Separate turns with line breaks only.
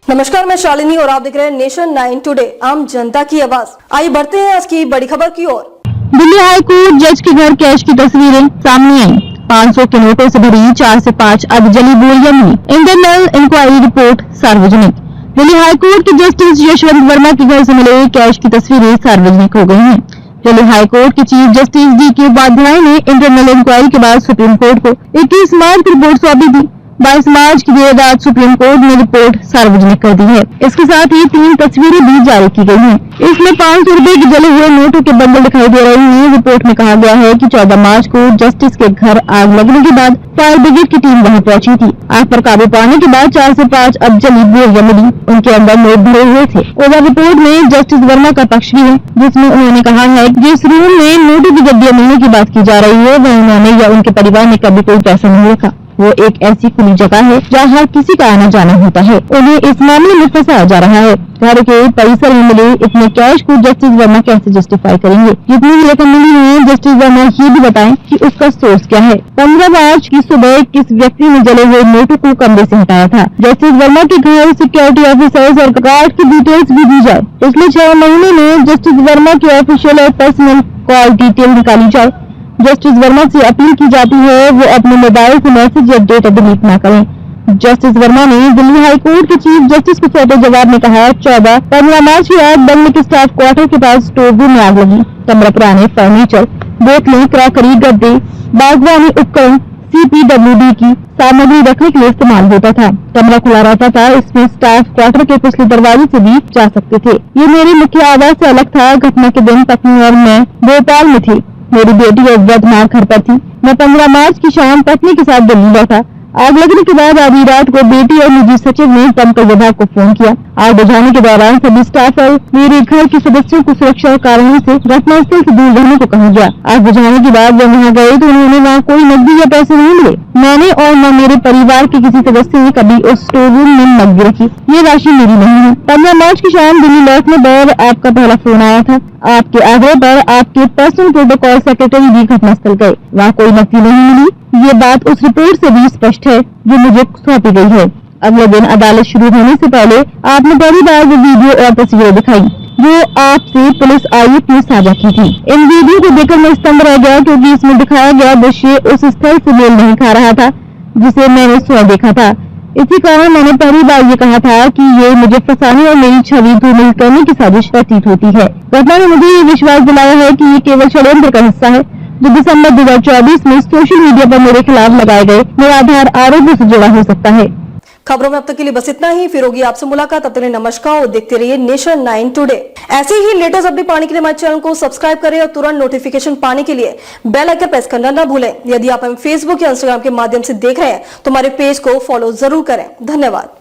नमस्कार, मैं शालिनी और आप देख रहे हैं नेशन 9 टुडे, आम जनता की आवाज। आइए बढ़ते हैं आज की बड़ी खबर की ओर।
दिल्ली हाई कोर्ट जज के घर कैश की तस्वीरें सामने आई। 500 के नोटों से भरी 4 से 5 अब जली बोरियां मिली। इंटरनल इंक्वायरी रिपोर्ट सार्वजनिक। दिल्ली हाई कोर्ट के जस्टिस यशवंत वर्मा के घर से मिले कैश की तस्वीरें सार्वजनिक हो गई हैं। दिल्ली हाई कोर्ट के चीफ जस्टिस DK उपाध्याय ने इंटरनल इंक्वायरी के बाद सुप्रीम कोर्ट को 21 मार्च की रिपोर्ट सौंपी थी। 22 मार्च की देर रात सुप्रीम कोर्ट ने रिपोर्ट सार्वजनिक कर दी है। इसके साथ ही 3 तस्वीरें भी जारी की गई हैं। इसमें 500 रुपए के जले हुए नोटों के बंडल दिखाई दे रहे हैं। रिपोर्ट में कहा गया है कि 14 मार्च को जस्टिस के घर आग लगने के बाद फायर ब्रिगेड की टीम वहां पहुंची थी। आग पर काबू पाने के बाद 4 से 5 अब जली बोरियां मिली। उनके अंदर नोट भरे हुए थे। उधर रिपोर्ट में जस्टिस वर्मा का पक्ष भी है, जिसमें उन्होंने कहा है कि जिस रूम में नोटों की गड्डियां मिलने की बात की जा रही है वह उन्होंने या उनके परिवार ने कभी कोई पैसा नहीं रखा। वो एक ऐसी खुली जगह है जहाँ हर किसी का आना जाना होता है। उन्हें इस मामले में फंसाया जा रहा है। घर के परिसर में मिले इतने कैश को जस्टिस वर्मा कैसे जस्टिफाई करेंगे? जितनी भी रकम मिली है जस्टिस वर्मा ये भी बताएं कि उसका सोर्स क्या है। 15 मार्च की सुबह किस व्यक्ति ने जले हुए नोटों को कमरे से हटाया था? जस्टिस वर्मा के घर सिक्योरिटी ऑफिसर्स और गार्ड की डिटेल्स भी दी जाए। पिछले 6 महीने में जस्टिस वर्मा की ऑफिशियल और पर्सनल कॉल डिटेल निकाली जाए। जस्टिस वर्मा से अपील की जाती है वो अपने मोबाइल से मैसेज या डेटा डिलीट न करें। जस्टिस वर्मा ने दिल्ली हाई कोर्ट के चीफ जस्टिस को सौंपे जवाब में कहा 15 मार्च की रात बंगले के स्टाफ क्वार्टर के पास स्टोर रूम में आग लगी। कमरा पुराने फर्नीचर, बोतलें, क्रॉकरी, गद्दे, बागवानी उपकरण, CPWD की सामग्री रखने के लिए इस्तेमाल होता था। कमरा खुला रहता था। इसमें स्टाफ क्वार्टर के पिछले दरवाजे से भी जा सकते थे। ये मेरे मुख्य आवास से अलग था। घटना के दिन पत्नी और मैं भोपाल में थी। मेरी बेटी और वृद्ध मां घर पर थी। मैं 15 मार्च की शाम पत्नी के साथ दिल्ली लौटा। आग लगने के बाद आधी रात को बेटी और निजी सचिव ने दमकल विभाग को फोन किया। आग बुझाने के दौरान सभी स्टाफ और मेरे घर के सदस्यों को सुरक्षा कारणों से घटनास्थल से दूर रहने को कहा गया। आग बुझाने के बाद जब वहाँ गए तो उन्होंने वहाँ कोई नकदी या पैसे नहीं मिले। मैंने और न मेरे परिवार के किसी सदस्य ने कभी उस स्टोर रूम में नकदी रखी। ये राशि मेरी नहीं है। 15 मार्च की शाम दिल्ली लौटने पर आपका पहला फोन आया था। आपके आग्रह पर आपके पर्सनल प्रोटोकॉल सेक्रेटरी भी घटनास्थल गए। वहाँ कोई नकदी नहीं मिली। ये बात उस रिपोर्ट से भी स्पष्ट है जो मुझे सौंपी गई है। अगले दिन अदालत शुरू होने से पहले आपने पहली बार वो वीडियो और तस्वीरें दिखाई जो आपसे पुलिस आयुक्त ने साझा की थी। इन वीडियो को देखकर मैं स्तंभ रह गया क्योंकि इसमें दिखाया गया दृश्य उस स्थल से मेल नहीं खा रहा था जिसे मैंने स्वयं देखा था। इसी कारण मैंने पहली बार ये कहा था कि ये मुझे फंसाने और मेरी छवि धूमिल करने की साजिश प्रतीत होती है। घटना ने मुझे ये विश्वास दिलाया है कि ये केवल षड्यंत्र का हिस्सा है जो दिसंबर 2024 में सोशल मीडिया पर मेरे खिलाफ लगाए गए निराधार आरोपों से जुड़ा हो सकता है।
खबरों में अब तक के लिए बस इतना ही। फिर होगी आपसे मुलाकात। तब तक के लिए नमस्कार और देखते रहिए नेशन 9 टुडे। ऐसे ही लेटेस्ट अपडेट पाने के लिए हमारे चैनल को सब्सक्राइब करें और तुरंत नोटिफिकेशन पाने के लिए बेल आइकन प्रेस करना न भूलें। यदि आप हमें फेसबुक या इंस्टाग्राम के माध्यम से देख रहे हैं तो हमारे पेज को फॉलो जरूर करें। धन्यवाद।